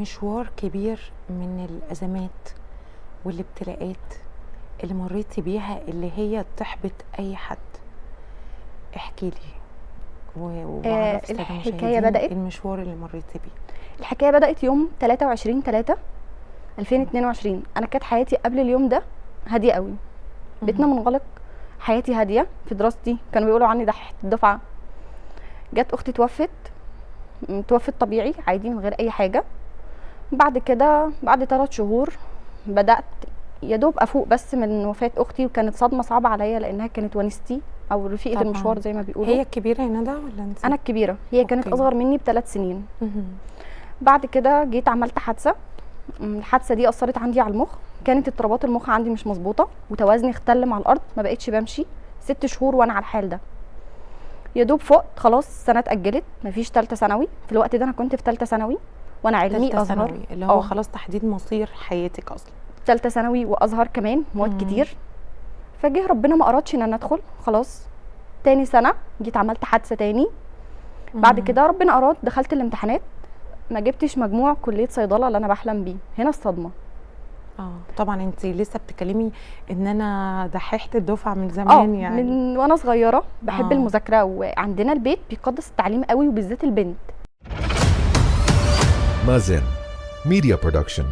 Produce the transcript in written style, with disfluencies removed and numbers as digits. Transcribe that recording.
مشوار كبير من الأزمات والابتلاءات اللي مريتي بيها، اللي هي تحبط أي حد. احكي لي وعرف السادة الحكاية المشاهدين بدأت المشوار اللي مريتي بيه. طبعاً. المشوار زي ما بيقولوا. هي الكبيرة يا ندى ولا انت؟ أنا الكبيرة، هي كانت أوكي. أصغر مني ب3 سنين. بعد كده جيت عملت حادثة. الحادثة دي أثرت عندي على المخ، كانت اضطرابات المخ عندي مش مظبوطة، وتوازني اختل مع الأرض، ما بقتش بمشي 6 شهور وأنا على الحال ده. يا دوب فقت خلاص، السنة اتأجلت، مفيش تالتة ثانوي. في الوقت ده أنا كنت في تالتة ثانوي وأنا علمي تالتة أزهر. ثانوي اللي هو خلاص تحديد مصير حياتك أصلا. تالتة ثانوي وأزهر كمان، مواد كتير. فجه ربنا ما أرادش إن أنا أدخل خلاص. تاني سنة جيت عملت حادثة تاني. بعد كده ربنا أراد دخلت الامتحانات، ما جبتش مجموع كلية صيدلة اللي أنا بحلم بيه. هنا الصدمة. طبعا انت لسه بتتكلمي ان انا دحيحة الدفعة من زمان يعني. من وانا صغيرة بحب المذاكرة، وعندنا البيت بيقدس التعليم قوي وبالذات البنت. مازن ميديا برودكشن.